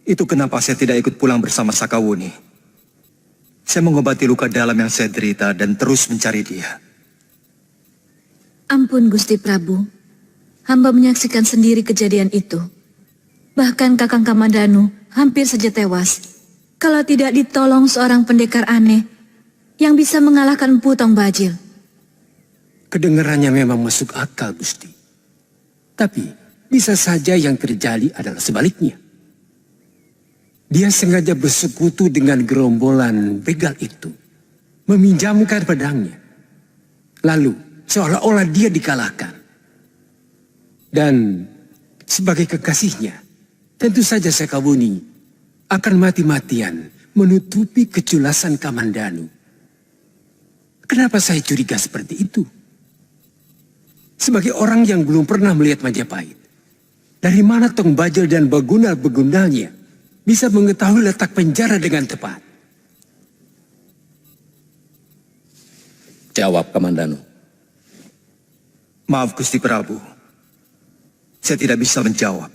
Itu kenapa saya tidak ikut pulang bersama Sakawuni. Saya mengobati luka dalam yang saya derita dan terus mencari dia. Ampun Gusti Prabu, hamba menyaksikan sendiri kejadian itu. Bahkan Kakang Kamandanu hampir saja tewas kalau tidak ditolong seorang pendekar aneh yang bisa mengalahkan Empu Tong Bajil. Kedengarannya memang masuk akal, Gusti. Tapi bisa saja yang terjadi adalah sebaliknya. Dia sengaja bersekutu dengan gerombolan begal itu, meminjamkan pedangnya. Lalu seolah-olah dia dikalahkan. Dan sebagai kekasihnya, tentu saja Sakawuni akan mati-matian menutupi keculasan Kamandanu. Kenapa saya curiga seperti itu? Sebagai orang yang belum pernah melihat Majapahit, dari mana Tong Bajil dan begundal-begundalnya bisa mengetahui letak penjara dengan tepat? Jawab, Kamandanu. Maaf Gusti Prabu, saya tidak bisa menjawab.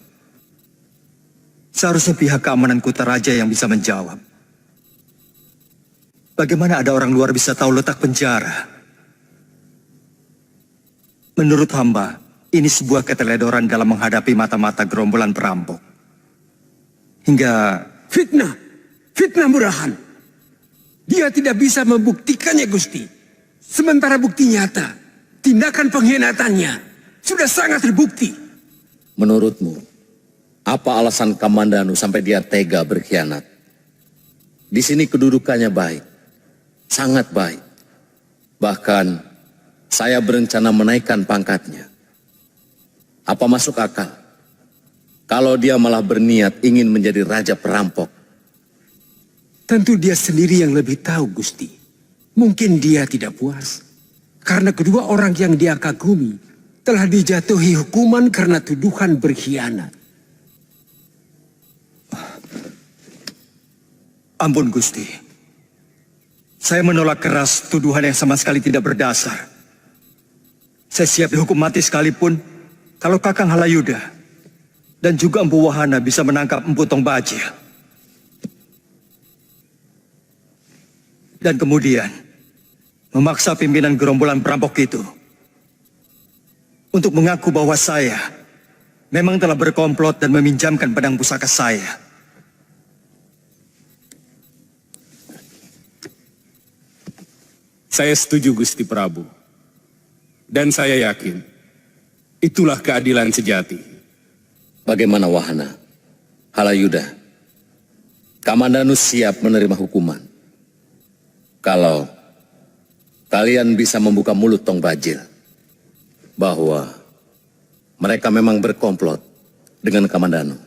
Seharusnya pihak keamanan Kota Raja yang bisa menjawab. Bagaimana ada orang luar bisa tahu letak penjara? Menurut hamba, ini sebuah keteledoran dalam menghadapi mata-mata gerombolan perampok. Hingga... Fitnah murahan. Dia tidak bisa membuktikannya, Gusti. Sementara bukti nyata, tindakan pengkhianatannya sudah sangat terbukti. Menurutmu, apa alasan Kamandanu sampai dia tega berkhianat? Di sini kedudukannya baik, sangat baik. Bahkan saya berencana menaikkan pangkatnya. Apa masuk akal kalau dia malah berniat ingin menjadi raja perampok? Tentu dia sendiri yang lebih tahu, Gusti. Mungkin dia tidak puas karena kedua orang yang dia kagumi telah dijatuhi hukuman karena tuduhan berkhianat. Ampun Gusti, saya menolak keras tuduhan yang sama sekali tidak berdasar. Saya siap dihukum mati sekalipun kalau Kakang Halayuda dan juga Empu Wahana bisa menangkap Empu Tong Bajil. Dan kemudian memaksa pimpinan gerombolan perampok itu untuk mengaku bahwa saya memang telah berkomplot dan meminjamkan pedang pusaka saya. Saya setuju Gusti Prabu. Dan saya yakin, itulah keadilan sejati. Bagaimana Wahana? Halayuda, Kamandanu siap menerima hukuman. Kalau kalian bisa membuka mulut Tong Bajil bahwa mereka memang berkomplot dengan Kamandanu.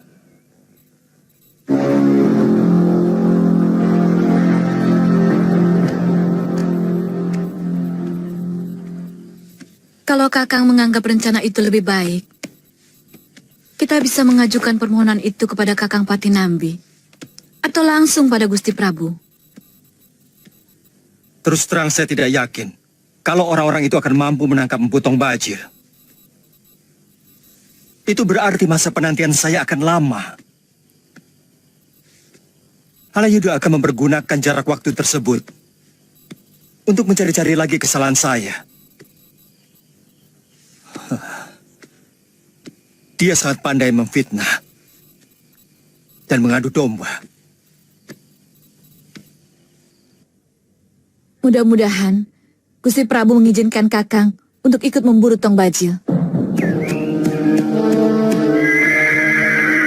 Kalau Kakang menganggap rencana itu lebih baik, kita bisa mengajukan permohonan itu kepada Kakang Patinambi atau langsung pada Gusti Prabu. Terus terang saya tidak yakin kalau orang-orang itu akan mampu menangkap Empu Tong Bajil. Itu berarti masa penantian saya akan lama. Halayuda akan mempergunakan jarak waktu tersebut untuk mencari-cari lagi kesalahan saya. Dia sangat pandai memfitnah dan mengadu domba. Mudah-mudahan Gusti Prabu mengizinkan Kakang untuk ikut memburu Tong Bajil.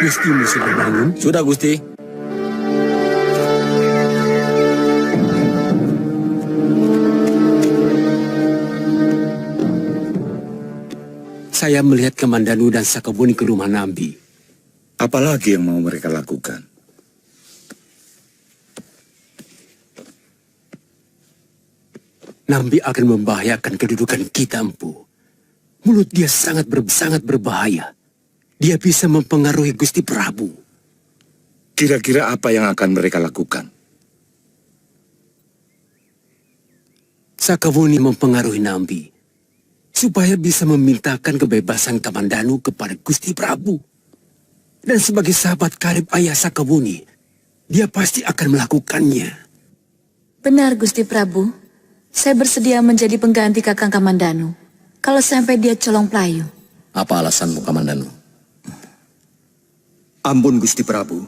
Gustimu sudah bangun? Sudah Gusti. Saya melihat Kamandanu dan Sakawuni ke rumah Nambi. Apalagi yang mau mereka lakukan? Nambi akan membahayakan kedudukan kita, Empu. Mulut dia sangat berbahaya. Dia bisa mempengaruhi Gusti Prabu. Kira-kira apa yang akan mereka lakukan? Sakawuni mempengaruhi Nambi supaya bisa memintakan kebebasan Kamandanu kepada Gusti Prabu. Dan sebagai sahabat karib ayah Sakabuni, dia pasti akan melakukannya. Benar, Gusti Prabu. Saya bersedia menjadi pengganti Kakang Kamandanu. Kalau sampai dia colong pelayu. Apa alasanmu, Kamandanu? Ampun Gusti Prabu.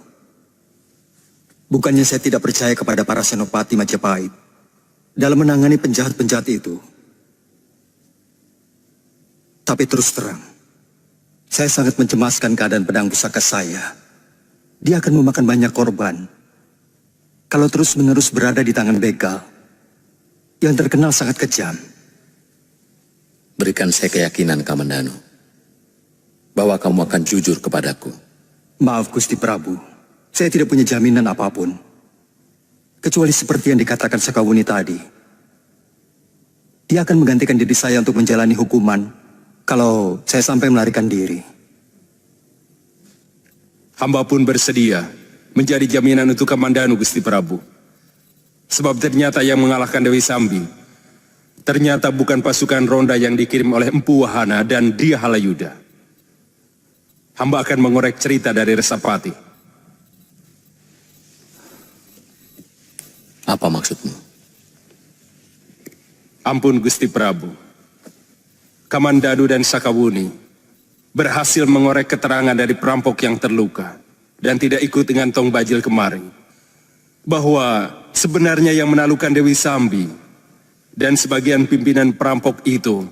Bukannya saya tidak percaya kepada para senopati Majapahit dalam menangani penjahat-penjahat itu. Tapi terus terang, saya sangat mencemaskan keadaan pedang pusaka saya. Dia akan memakan banyak korban kalau terus-menerus berada di tangan begal yang terkenal sangat kejam. Berikan saya keyakinan, Kamandanu, bahwa kamu akan jujur kepadaku. Maaf Gusti Prabu, saya tidak punya jaminan apapun. Kecuali seperti yang dikatakan Sakawuni tadi. Dia akan menggantikan diri saya untuk menjalani hukuman kalau saya sampai melarikan diri. Hamba pun bersedia menjadi jaminan untuk Kamandanu, Gusti Prabu. Sebab ternyata yang mengalahkan Dewi Sambi ternyata bukan pasukan ronda yang dikirim oleh Empu Wahana dan Dia Halayuda. Hamba akan mengorek cerita dari Resapati. Apa maksudmu? Ampun Gusti Prabu. Kamandanu dan Sakawuni berhasil mengorek keterangan dari perampok yang terluka dan tidak ikut dengan Tong Bajil kemarin. Bahwa sebenarnya yang menaklukkan Dewi Sambi dan sebagian pimpinan perampok itu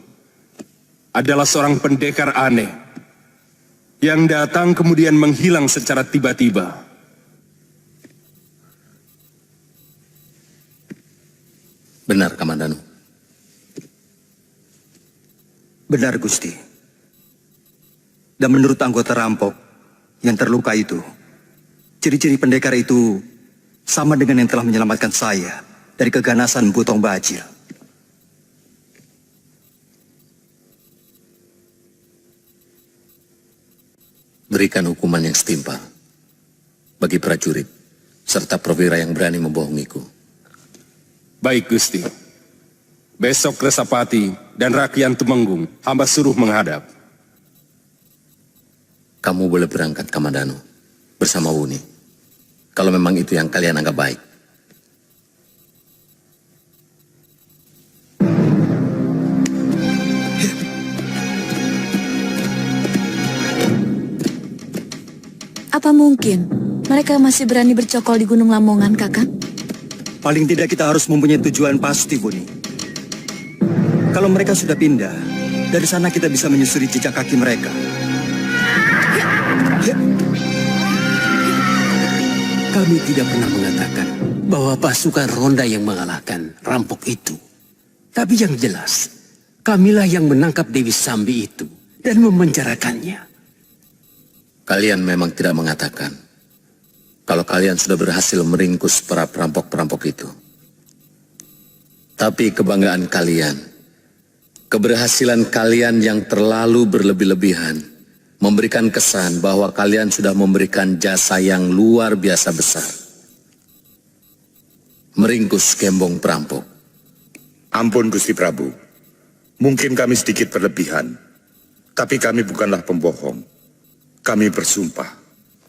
adalah seorang pendekar aneh yang datang kemudian menghilang secara tiba-tiba. Benar, Kamandanu. Benar Gusti. Dan menurut anggota rampok yang terluka itu, ciri-ciri pendekar itu sama dengan yang telah menyelamatkan saya dari keganasan Empu Tong Bajil. Berikan hukuman yang setimpal bagi prajurit serta perwira yang berani membohongiku. Baik Gusti. Besok Resapati dan Rakyat Tumenggung hamba suruh menghadap. Kamu boleh berangkat, Kamandanu, bersama Wuni. Kalau memang itu yang kalian anggap baik. Apa mungkin mereka masih berani bercokol di Gunung Lamongan, Kakang? Paling tidak kita harus mempunyai tujuan pasti, Buni. Kalau mereka sudah pindah, dari sana kita bisa menyusuri jejak kaki mereka. Kami tidak pernah mengatakan bahwa pasukan ronda yang mengalahkan rampok itu. Tapi yang jelas, kamilah yang menangkap Dewi Sambi itu dan memenjarakannya. Kalian memang tidak mengatakan kalau kalian sudah berhasil meringkus para perampok-perampok itu. Tapi kebanggaan kalian, keberhasilan kalian yang terlalu berlebih-lebihan memberikan kesan bahwa kalian sudah memberikan jasa yang luar biasa besar. Meringkus gembong perampok. Ampun Gusti Prabu, mungkin kami sedikit berlebihan, tapi kami bukanlah pembohong. Kami bersumpah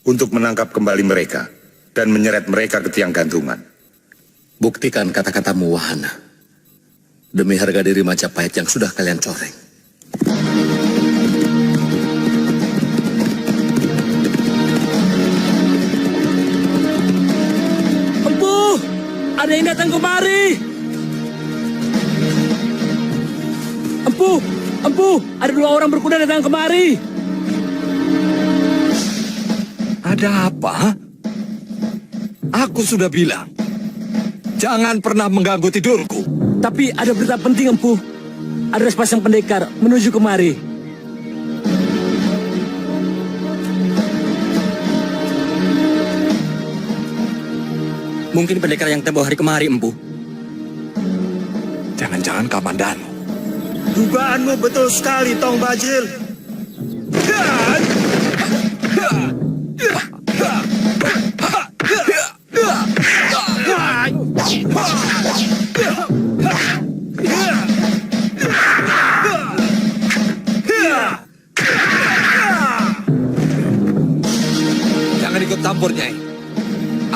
untuk menangkap kembali mereka dan menyeret mereka ke tiang gantungan. Buktikan kata-katamu, Wahana. Demi harga diri Majapahit yang sudah kalian coreng. Empu, ada yang datang kemari. Empu, ada 2 orang berkuda datang kemari. Ada apa? Aku sudah bilang, jangan pernah mengganggu tidurku. Tapi ada berita penting, Empu. Ada sepasang pendekar menuju kemari. Mungkin pendekar yang tempoh hari kemari, Empu. Jangan-jangan Kamandanu. Dugaanmu betul sekali, Tong Bajil.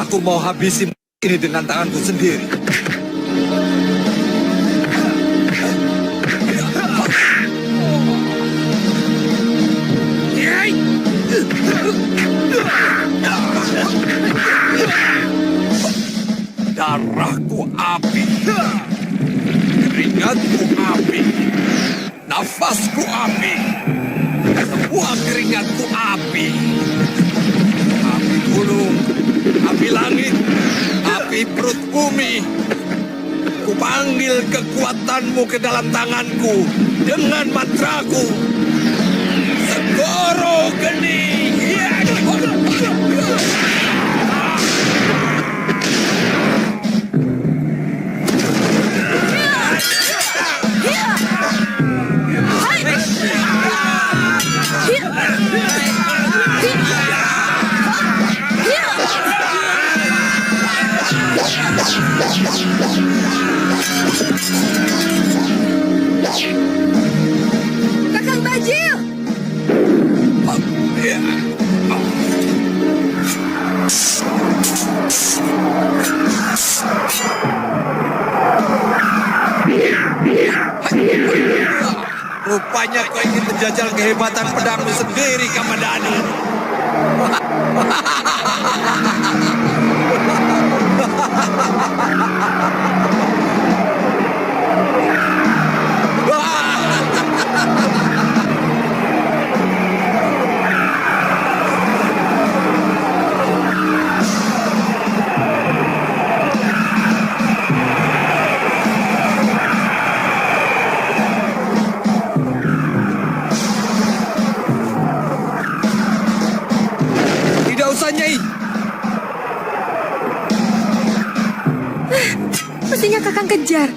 Aku mau habisi ini dengan tanganku sendiri. Darahku api, keringatku api, nafasku api, semua keringatku api. Api gunung, api langit, api perut bumi. Kupanggil kekuatanmu ke dalam tanganku dengan mantraku. Segoro geni. Kakang Bajil! Rupanya kau ingin menjajal kehebatan pedangmu sendiri, Kamandanu. Tidak usah, Nyai. Mestinya Kakang kejar.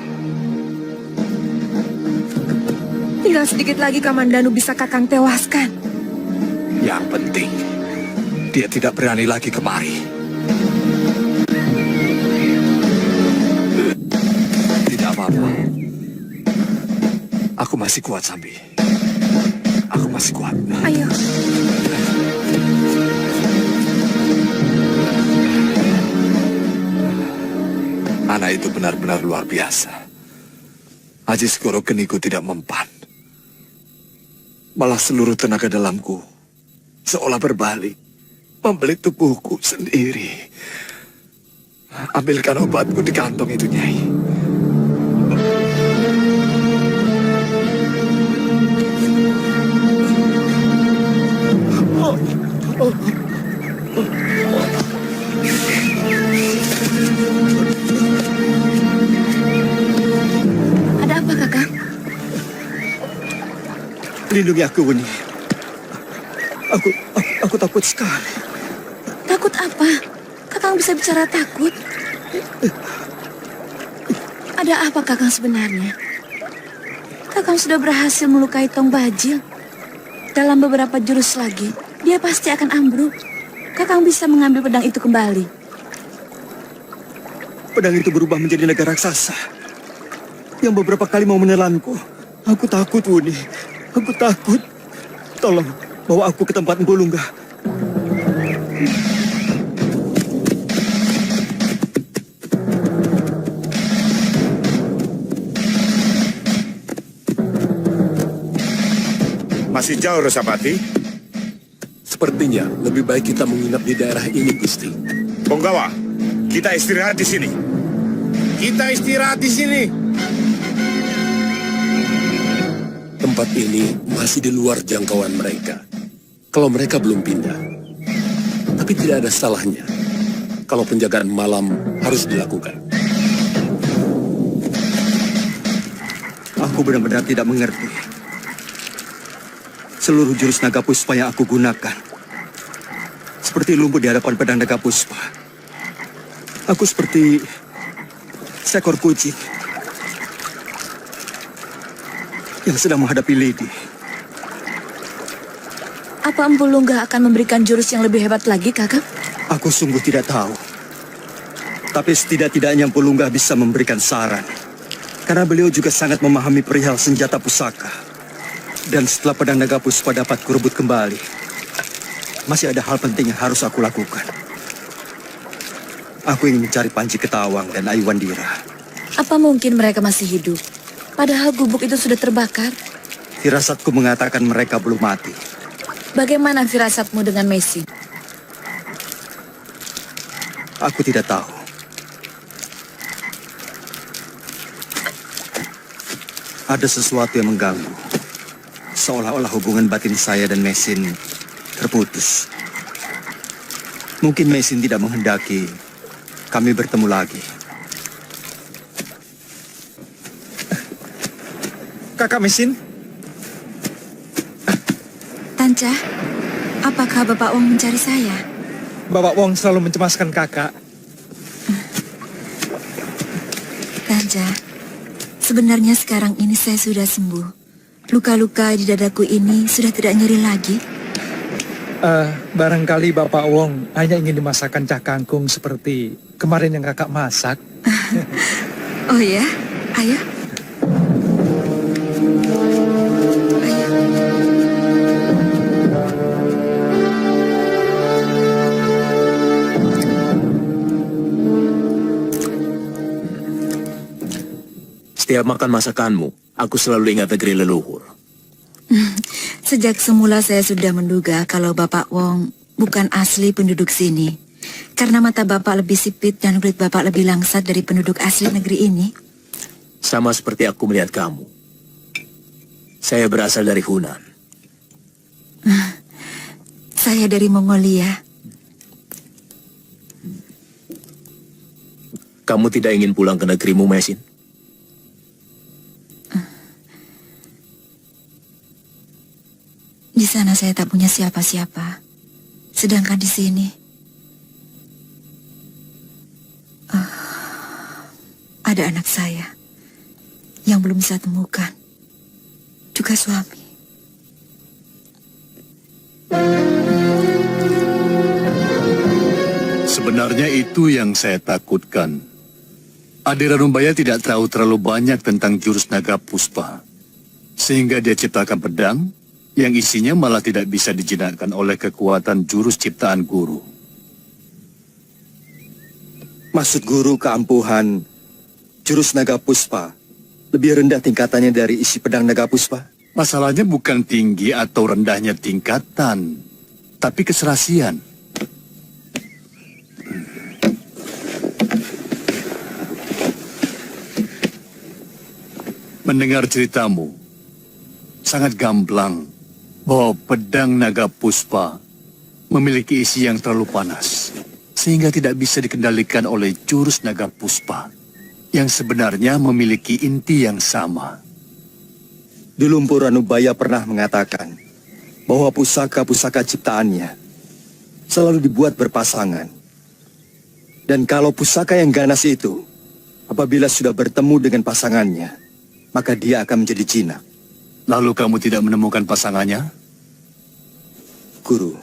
Tinggal sedikit lagi Kamandanu bisa Kakang tewaskan. Yang penting, dia tidak berani lagi kemari. Tidak apa-apa. Aku masih kuat, Sambi. Aku masih kuat. Ayo. Anak itu benar-benar luar biasa. Aji Segoro Geniku tidak mempan. Malah seluruh tenaga dalamku seolah berbalik, membelit tubuhku sendiri. Ambilkan obatku di kantong itu, Nyai. Ada apa, Kakang? Lindungi aku, Wuni. Aku takut sekali. Takut apa? Kakang bisa bicara takut? Ada apa Kakang sebenarnya? Kakang sudah berhasil melukai Tong Bajil. Dalam beberapa jurus lagi, dia pasti akan ambruk. Kakang bisa mengambil pedang itu kembali. Pedang itu berubah menjadi naga raksasa yang beberapa kali mau menelanku. Aku takut, Wuni. Aku takut. Tolong bawa aku ke tempat Empu Lunggah. Masih jauh, Resapati? Sepertinya lebih baik kita menginap di daerah ini, Gusti. Punggawa, kita istirahat di sini. Kita istirahat di sini. Tempat ini masih di luar jangkauan mereka. Kalau mereka belum pindah. Tapi tidak ada salahnya kalau penjagaan malam harus dilakukan. Aku benar-benar tidak mengerti. Seluruh jurus naga puspa yang aku gunakan seperti lumpuh di hadapan pedang naga puspa. Aku seperti seekor kucing yang sedang menghadapi lidi. Apa Empu Lunggah akan memberikan jurus yang lebih hebat lagi, Kakang? Aku sungguh tidak tahu. Tapi setidak-tidaknya Empu Lunggah bisa memberikan saran. Karena beliau juga sangat memahami perihal senjata pusaka. Dan setelah pedang naga puspa dapat kurebut kembali, masih ada hal penting yang harus aku lakukan. Aku ingin mencari Panji Ketawang dan Ayu Wandira. Apa mungkin mereka masih hidup? Padahal gubuk itu sudah terbakar. Firasatku mengatakan mereka belum mati. Bagaimana firasatmu dengan Mesin? Aku tidak tahu. Ada sesuatu yang mengganggu. Seolah-olah hubungan batin saya dan Mesin terputus. Mungkin Mesin tidak menghendaki kami bertemu lagi. Kakak Mesin? Tanca, apakah Bapak Wong mencari saya? Bapak Wong selalu mencemaskan kakak. Tanca, sebenarnya sekarang ini saya sudah sembuh. Luka-luka di dadaku ini sudah tidak nyeri lagi. Barangkali Bapak Wong hanya ingin dimasakkan cah kangkung seperti kemarin yang kakak masak. Oh ya, ayo. Setiap makan masakanmu, aku selalu ingat negeri leluhur. Sejak semula saya sudah menduga kalau Bapak Wong bukan asli penduduk sini. Karena mata Bapak lebih sipit dan kulit Bapak lebih langsat dari penduduk asli negeri ini. Sama seperti aku melihat kamu. Saya berasal dari Hunan. Saya dari Mongolia. Kamu tidak ingin pulang ke negerimu, Mesin? Di sana saya tak punya siapa-siapa. Sedangkan di sini, ada anak saya yang belum saya temukan. Juga suami. Sebenarnya itu yang saya takutkan. Ade Ranumbaya tidak tahu terlalu banyak tentang jurus naga puspa. Sehingga dia ciptakan pedang yang isinya malah tidak bisa dijinakkan oleh kekuatan jurus ciptaan guru. Maksud guru keampuhan jurus naga puspa lebih rendah tingkatannya dari isi pedang naga puspa? Masalahnya bukan tinggi atau rendahnya tingkatan, tapi keserasian. Mendengar ceritamu, sangat gamblang bahwa pedang naga puspa memiliki isi yang terlalu panas, sehingga tidak bisa dikendalikan oleh jurus naga puspa, yang sebenarnya memiliki inti yang sama. Dulu Empu Ranubaya pernah mengatakan bahwa pusaka-pusaka ciptaannya selalu dibuat berpasangan. Dan kalau pusaka yang ganas itu, apabila sudah bertemu dengan pasangannya, maka dia akan menjadi jinak. Lalu kamu tidak menemukan pasangannya? Guru,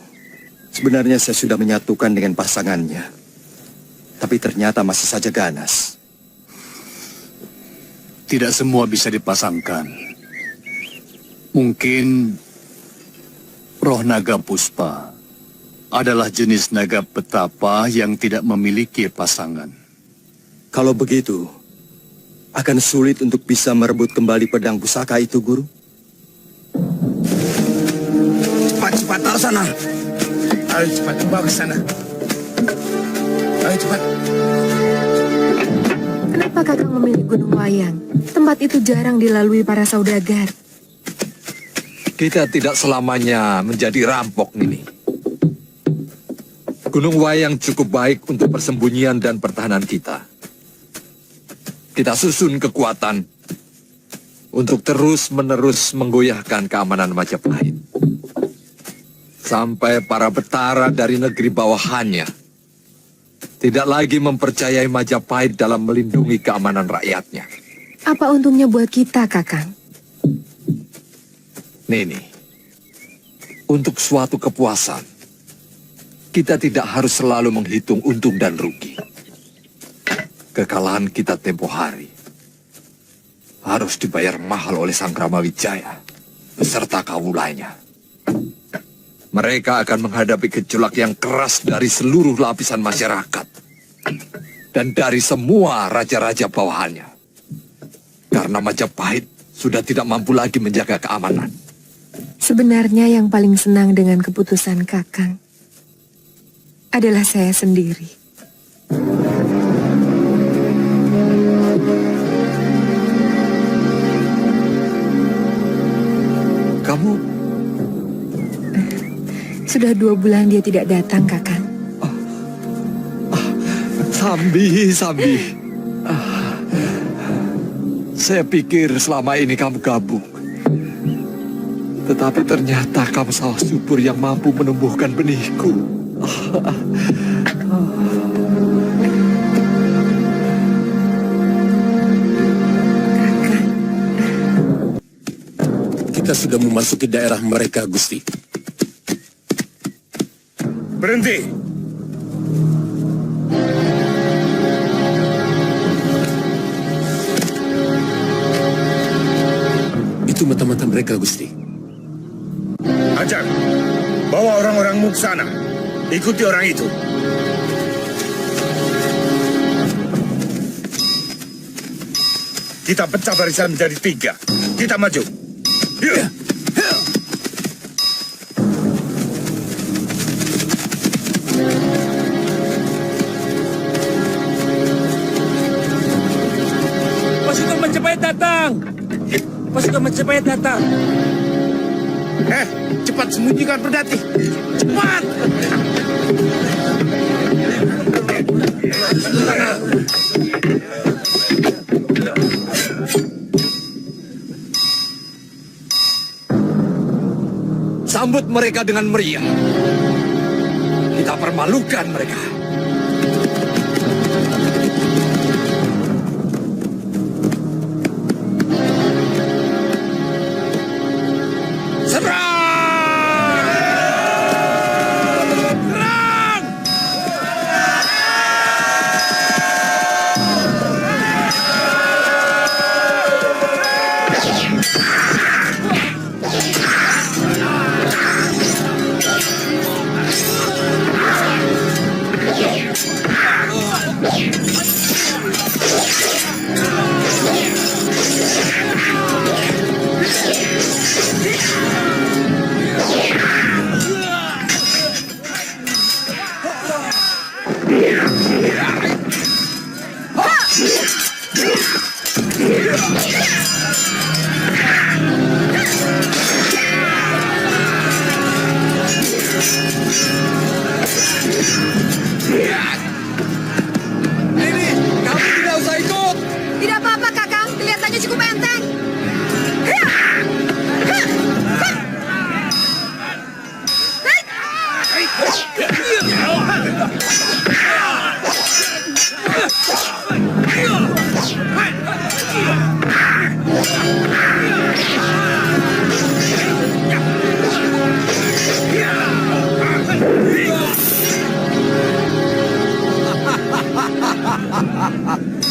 sebenarnya saya sudah menyatukan dengan pasangannya. Tapi ternyata masih saja ganas. Tidak semua bisa dipasangkan. Mungkin roh naga puspa adalah jenis naga petapa yang tidak memiliki pasangan. Kalau begitu, akan sulit untuk bisa merebut kembali pedang pusaka itu, Guru. Cepat tahu sana. Ayo cepat bawa ke sana. Ayo cepat. Kenapa Kakang memilih Gunung Wayang? Tempat itu jarang dilalui para saudagar. Kita tidak selamanya menjadi rampok, Nini. Gunung Wayang cukup baik untuk persembunyian dan pertahanan kita. Kita susun kekuatan untuk terus-menerus menggoyahkan keamanan Majapahit. Sampai para betara dari negeri bawahannya tidak lagi mempercayai Majapahit dalam melindungi keamanan rakyatnya. Apa untungnya buat kita, Kakang? Nini, untuk suatu kepuasan, kita tidak harus selalu menghitung untung dan rugi. Kekalahan kita tempo hari harus dibayar mahal oleh Sang Kramawijaya beserta kawulanya. Mereka akan menghadapi gejolak yang keras dari seluruh lapisan masyarakat. dan dari semua raja-raja bawahannya. Karena Majapahit sudah tidak mampu lagi menjaga keamanan. Sebenarnya yang paling senang dengan keputusan Kakang adalah saya sendiri. Kamu? Sudah 2 bulan dia tidak datang, Kakang. Sambi. Saya pikir selama ini kamu gabung. Tetapi ternyata kamu sawah subur yang mampu menumbuhkan benihku. Kita sudah memasuki daerah mereka, Gusti. Berhenti! Itu mata-mata mereka, Gusti. Ajak, bawa orang-orangmu ke sana. Ikuti orang itu. Kita pecah barisan menjadi 3. Kita maju. Yuk. Pasukan Majapahit datang! Pasukan Majapahit datang! Cepat sembunyikan Perdati. Cepat! Sambut mereka dengan meriah. Kita permalukan mereka. Tidak apa-apa, Kakang. Kelihatannya cukup enteng.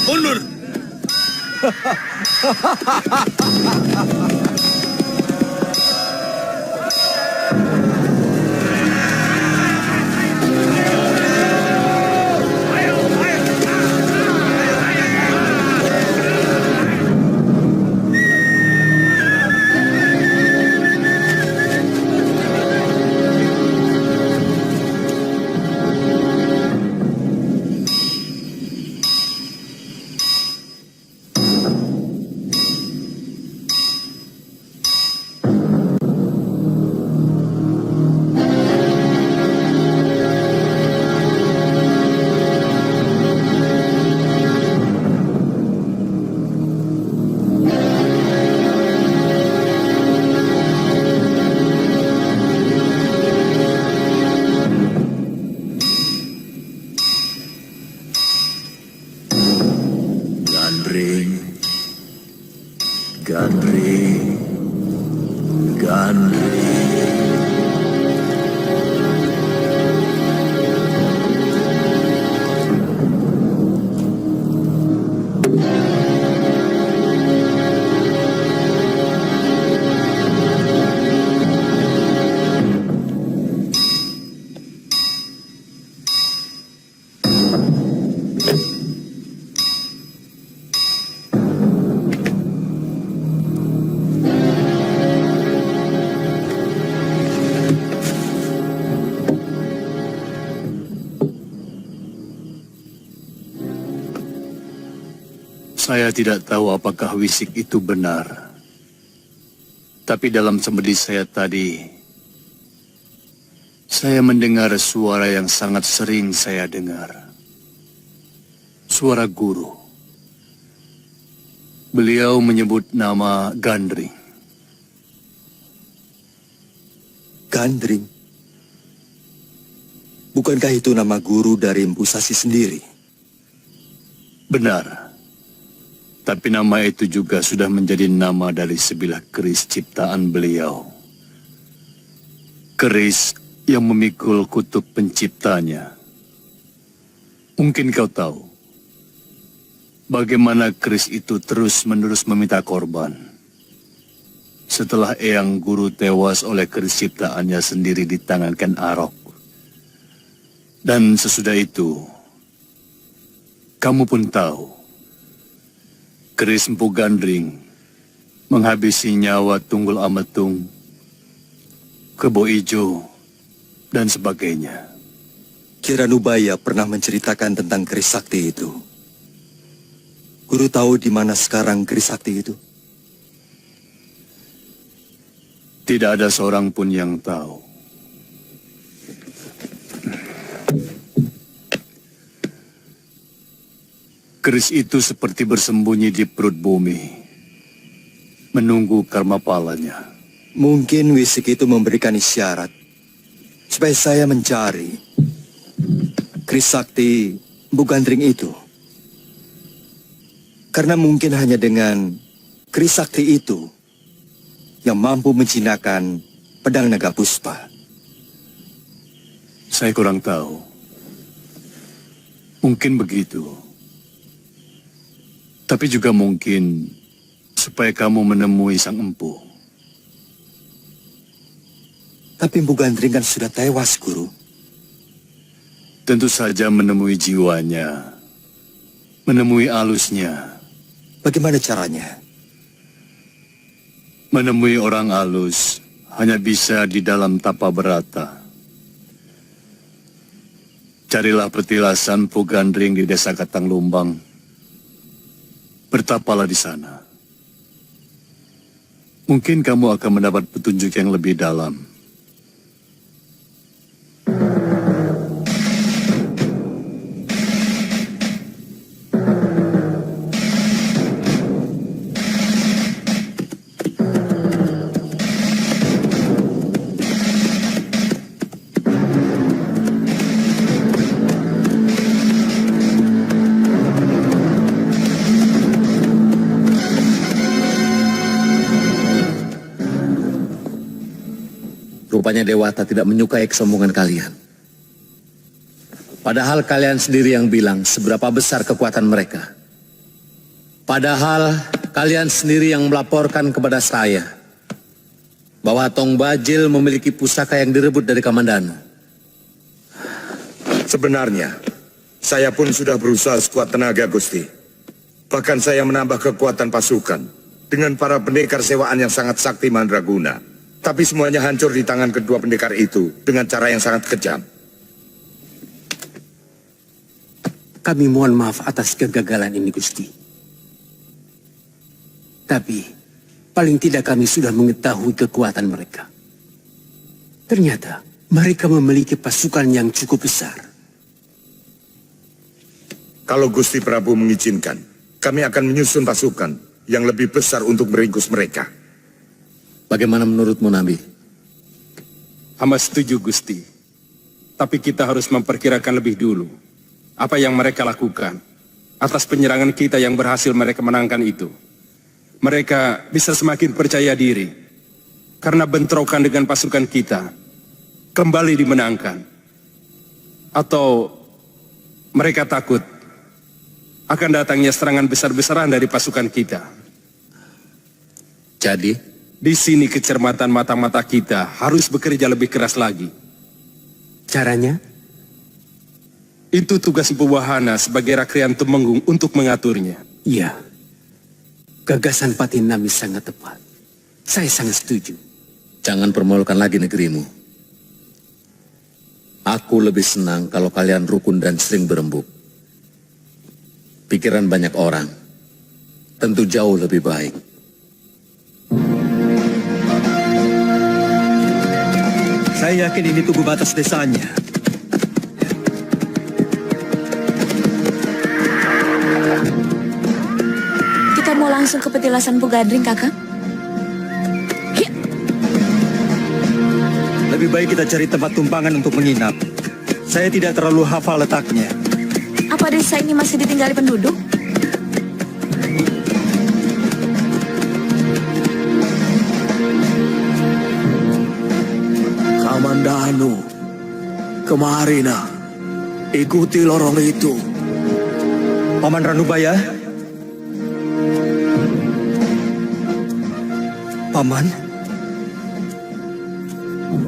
Mundur! Saya tidak tahu apakah wisik itu benar. Tapi dalam semedi saya tadi, saya mendengar suara yang sangat sering saya dengar. Suara guru. Beliau menyebut nama Gandring. Gandring? Bukankah itu nama guru dari Empu Sasi sendiri? Benar. Tapi nama itu juga sudah menjadi nama dari sebilah keris ciptaan beliau. Keris yang memikul kutub penciptanya. Mungkin kau tahu bagaimana keris itu terus-menerus meminta korban. Setelah Eyang Guru tewas oleh keris ciptaannya sendiri di tangan Ken Arok. Dan sesudah itu, kamu pun tahu, keris Empu Gandring menghabisi nyawa Tunggul Ametung, Kebo Ijo, dan sebagainya. Kiranubaya pernah menceritakan tentang keris sakti itu. Guru tahu di mana sekarang keris sakti itu? Tidak ada seorang pun yang tahu. Keris itu seperti bersembunyi di perut bumi, menunggu karma palanya. Mungkin wisik itu memberikan isyarat supaya saya mencari keris sakti Empu Gandring itu. Karena mungkin hanya dengan keris sakti itu yang mampu menjinakkan pedang naga puspa. Saya kurang tahu. Mungkin begitu. Tapi juga mungkin supaya kamu menemui sang empu. Tapi Empu Gandring kan sudah tewas, Guru. Tentu saja menemui jiwanya, menemui alusnya. Bagaimana caranya? Menemui orang alus hanya bisa di dalam tapa berata. Carilah petilasan Empu Gandring di desa Katang Lumbang. Bertapalah di sana. Mungkin kamu akan mendapat petunjuk yang lebih dalam. Rupanya Dewata tidak menyukai kesombongan kalian. Padahal kalian sendiri yang bilang seberapa besar kekuatan mereka. Padahal kalian sendiri yang melaporkan kepada saya bahwa Tong Bajil memiliki pusaka yang direbut dari Kamandanu. Sebenarnya, saya pun sudah berusaha sekuat tenaga, Gusti. Bahkan saya menambah kekuatan pasukan dengan para pendekar sewaan yang sangat sakti mandraguna. Tapi semuanya hancur di tangan kedua pendekar itu dengan cara yang sangat kejam. Kami mohon maaf atas kegagalan ini, Gusti. Tapi, paling tidak kami sudah mengetahui kekuatan mereka. Ternyata, mereka memiliki pasukan yang cukup besar. Kalau Gusti Prabu mengizinkan, kami akan menyusun pasukan yang lebih besar untuk meringkus mereka. Bagaimana menurutmu, Nabi? Hamba setuju, Gusti. Tapi kita harus memperkirakan lebih dulu apa yang mereka lakukan atas penyerangan kita yang berhasil mereka menangkan itu. Mereka bisa semakin percaya diri karena bentrokan dengan pasukan kita kembali dimenangkan. Atau mereka takut akan datangnya serangan besar-besaran dari pasukan kita. Jadi, di sini kecermatan mata-mata kita harus bekerja lebih keras lagi. Caranya? Itu tugas Empu Wahana sebagai Rakrian Tumenggung untuk mengaturnya. Iya. Gagasan Patinami sangat tepat. Saya sangat setuju. Jangan permalukan lagi negerimu. Aku lebih senang kalau kalian rukun dan sering berembuk. Pikiran banyak orang tentu jauh lebih baik. Saya yakin ini tubuh batas desanya. Kita mau langsung ke petilasan Pugadring, Kakang? Lebih baik kita cari tempat tumpangan untuk menginap. Saya tidak terlalu hafal letaknya. Apa desa ini masih ditinggali penduduk? Kamandanu, kemari nak. Ikuti lorong itu. Paman Ranubaya? Paman?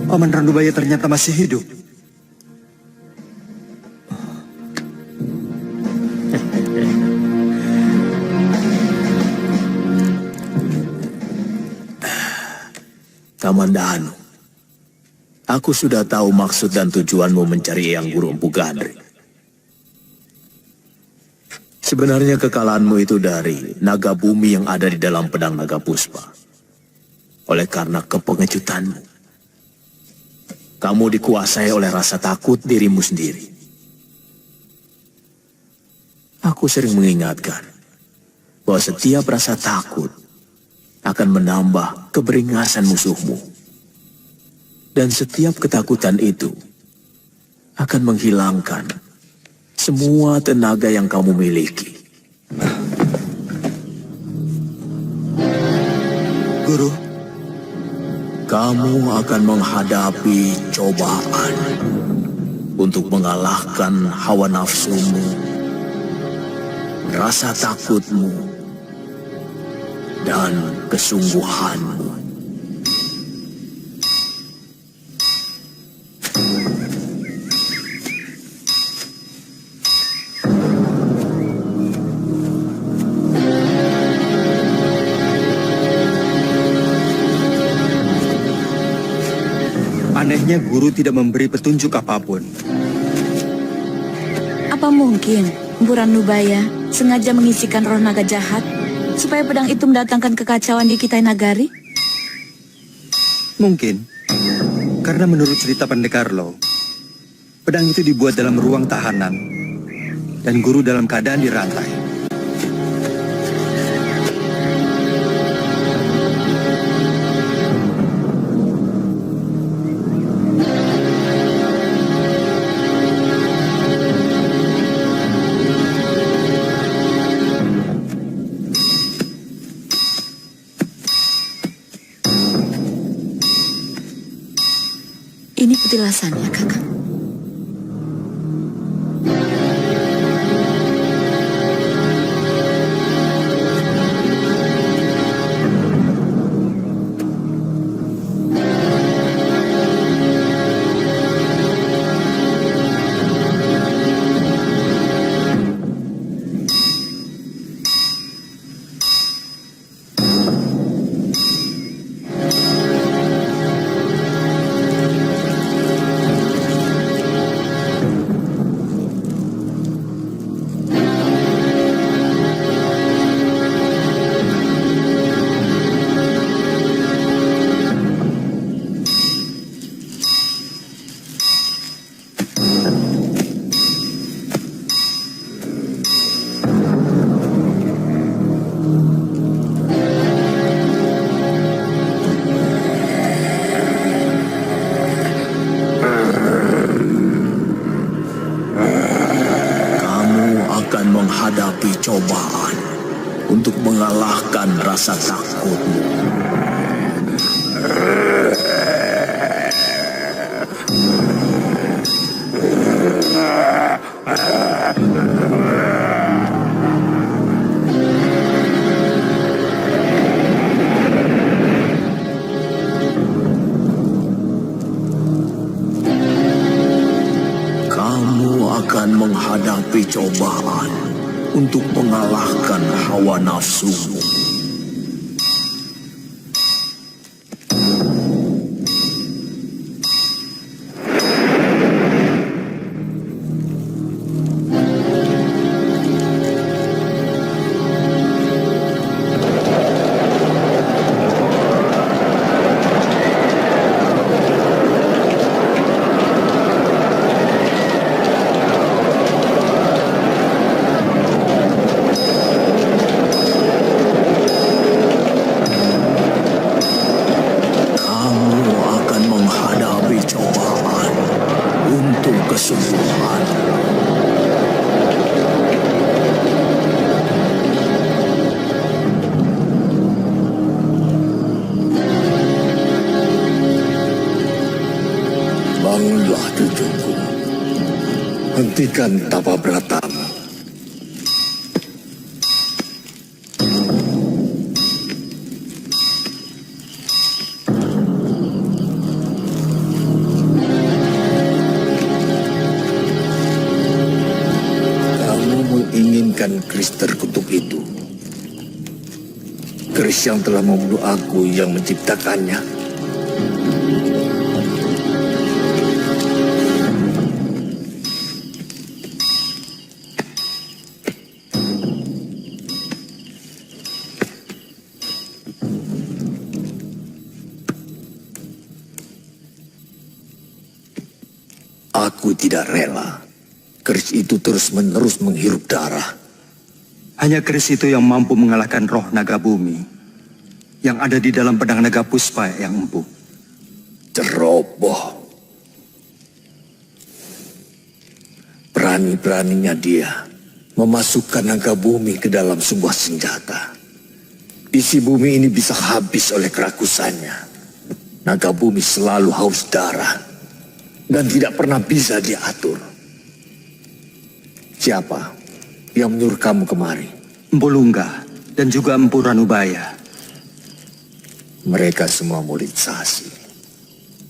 Paman Ranubaya ternyata masih hidup. Kamandanu, aku sudah tahu maksud dan tujuanmu mencari Eyang Guru Empu Gandring. Sebenarnya kekalahanmu itu dari naga bumi yang ada di dalam pedang naga puspa. Oleh karena kepengejutanmu, kamu dikuasai oleh rasa takut dirimu sendiri. Aku sering mengingatkan bahwa setiap rasa takut akan menambah keberingasan musuhmu. Dan setiap ketakutan itu akan menghilangkan semua tenaga yang kamu miliki. Guru, kamu akan menghadapi cobaan untuk mengalahkan hawa nafsumu, rasa takutmu, dan kesungguhanmu. Anehnya guru tidak memberi petunjuk apapun. Apa mungkin Empu Ranubaya sengaja mengisikan roh naga jahat supaya pedang itu mendatangkan kekacauan di Kitai Nagari? Mungkin. Karena menurut cerita Pendekar Lo, pedang itu dibuat dalam ruang tahanan dan guru dalam keadaan dirantai. Ini petilasannya, Kakang. menghadapi cobaan untuk mengalahkan rasa takutmu. Kamu akan menghadapi cobaan untuk mengalahkan hawa nafsumu. buktikan tapa beratamu. Kamu menginginkan keris terkutuk itu. Keris yang telah membunuh aku yang menciptakannya. Aku tidak rela keris itu terus-menerus menghirup darah. Hanya keris itu yang mampu mengalahkan roh naga bumi yang ada di dalam pedang naga puspa yang empuk. Ceroboh. Berani-beraninya dia memasukkan naga bumi ke dalam sebuah senjata. Isi bumi ini bisa habis oleh kerakusannya. Naga bumi selalu haus darah dan tidak pernah bisa diatur. Siapa yang menyuruh kamu kemari? Empu Lungga dan juga Empu Ranubaya. Mereka semua murid Sasi.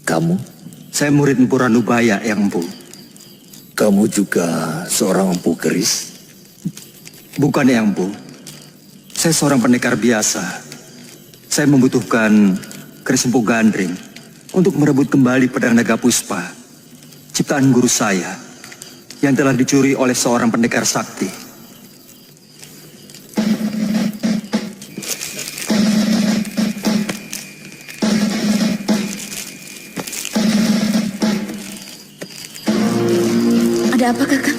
Kamu? Saya murid Empu Ranubaya yang empu. Kamu juga seorang empu keris? Bukan yang empu. Saya seorang pendekar biasa. Saya membutuhkan keris Empu Gandring untuk merebut kembali pedang naga puspa, ciptaan guru saya, yang telah dicuri oleh seorang pendekar sakti. Ada apa, Kakak?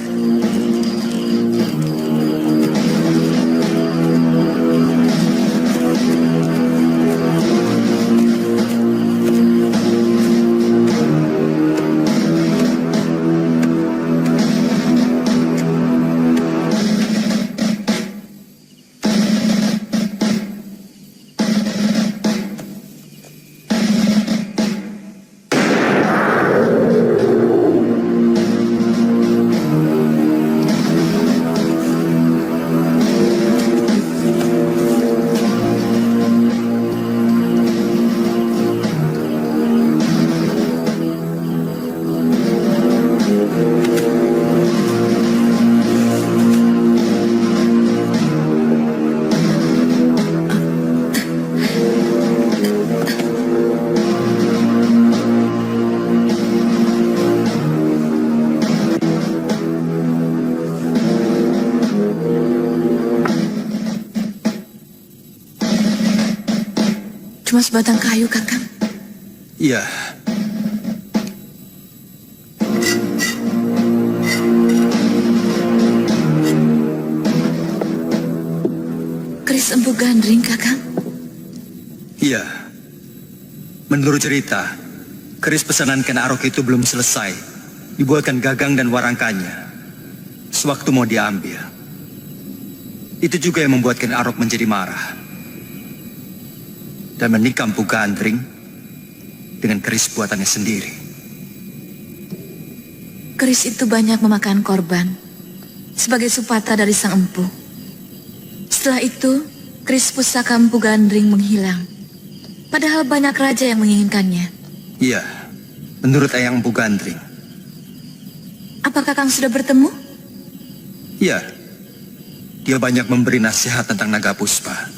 Cuma sebatang kayu, Kakang. Iya. Keris Empu Gandring, Kakang. Iya. Menurut cerita, keris pesanan Ken Arok itu belum selesai. Dibuatkan gagang dan warangkanya. Sewaktu mau diambil. Itu juga yang membuat Ken Arok menjadi marah. Dan menikam Empu Gandring dengan keris buatannya sendiri. Keris itu banyak memakan korban sebagai supata dari sang empu. Setelah itu, keris pusaka Empu Gandring menghilang. Padahal banyak raja yang menginginkannya. Iya, menurut Eyang Empu Gandring. Apakah Kakang sudah bertemu? Iya, dia banyak memberi nasihat tentang naga puspa.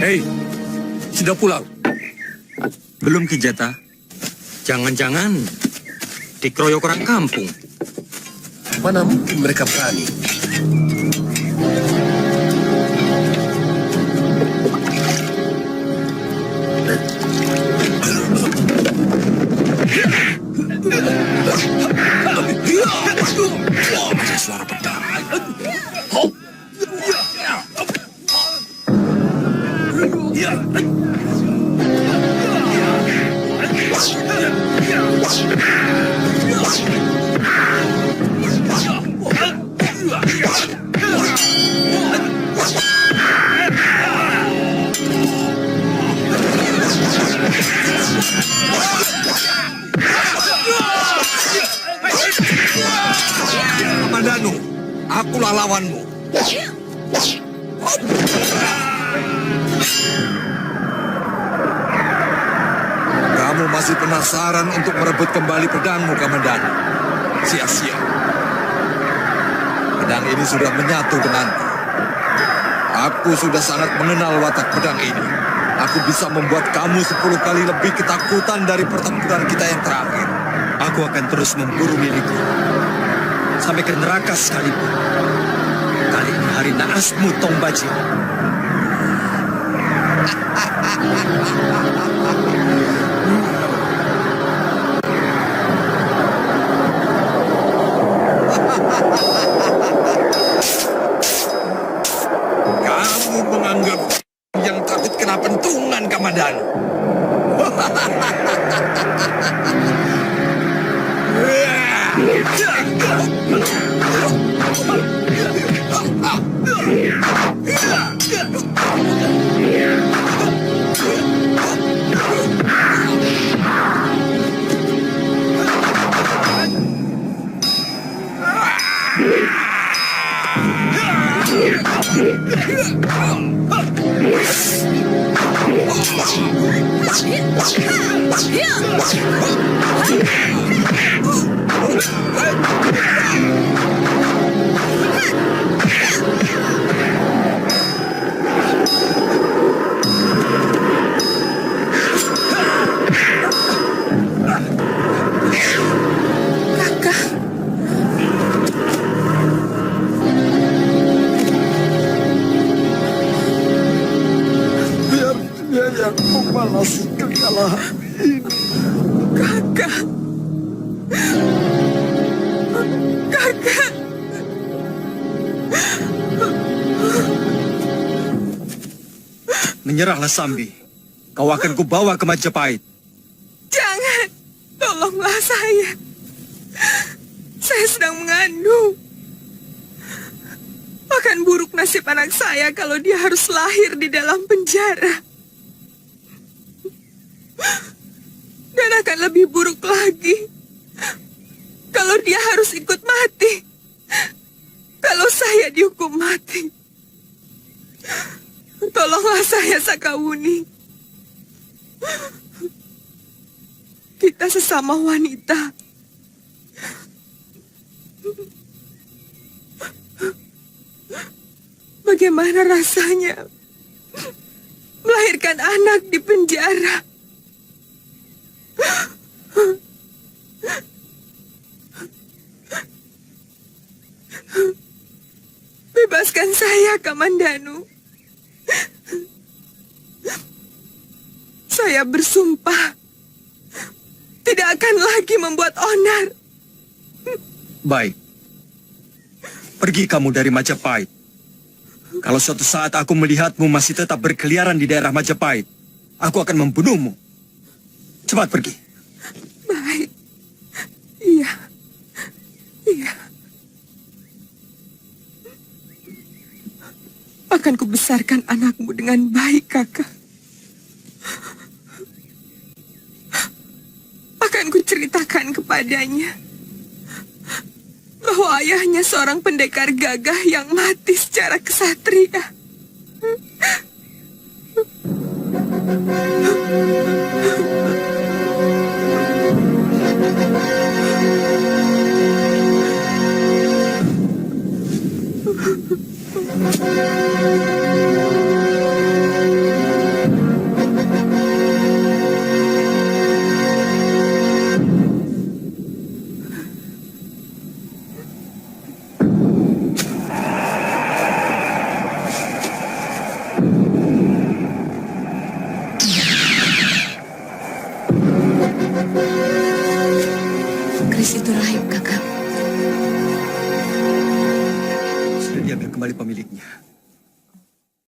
Hei, sudah pulang? Belum, Ki Jata. Jangan-jangan dikeroyok orang kampung. Mana mungkin mereka berani? Ada suara pedang. akulah lawanmu. Kamu masih penasaran untuk merebut kembali pedangmu, Kamandanu? Sia-sia. Pedang ini sudah menyatu denganku. Aku sudah sangat mengenal watak pedang ini. Aku bisa membuat kamu 10 kali lebih ketakutan dari pertempuran kita yang terakhir. Aku akan terus memburu milikku. Sampai ke neraka sekalipun. Kali ini hari naasmu, Tong Bajil. Kamu menganggap yang takut kena pentungan, Kamandanu. Biar dia yang membalas kekalahan ini. Kakak. Kakak. Menyerahlah, Sambi. Kau akan kubawa ke Majapahit. Jangan. Tolonglah saya. Saya sedang mengandung. Akan buruk nasib anak saya kalau dia harus lahir di dalam penjara. Dan akan lebih buruk lagi kalau dia harus ikut mati. Kalau saya dihukum mati. Tolonglah saya, Sakawuni. Kita sesama wanita. Bagaimana rasanya melahirkan anak di penjara? Bebaskan saya, Kamandanu. Saya bersumpah tidak akan lagi membuat onar. Baik. Pergi kamu dari Majapahit. Kalau suatu saat aku melihatmu masih tetap berkeliaran di daerah Majapahit, aku akan membunuhmu. Cepat pergi. Baik. Iya. Iya. Akan kubesarkan anakmu dengan baik, Kakak. Akan kuceritakan kepadanya bahwa ayahnya seorang pendekar gagah yang mati secara kesatria. Keris itu rahib, Kakak. Sudah diambil kembali pemiliknya.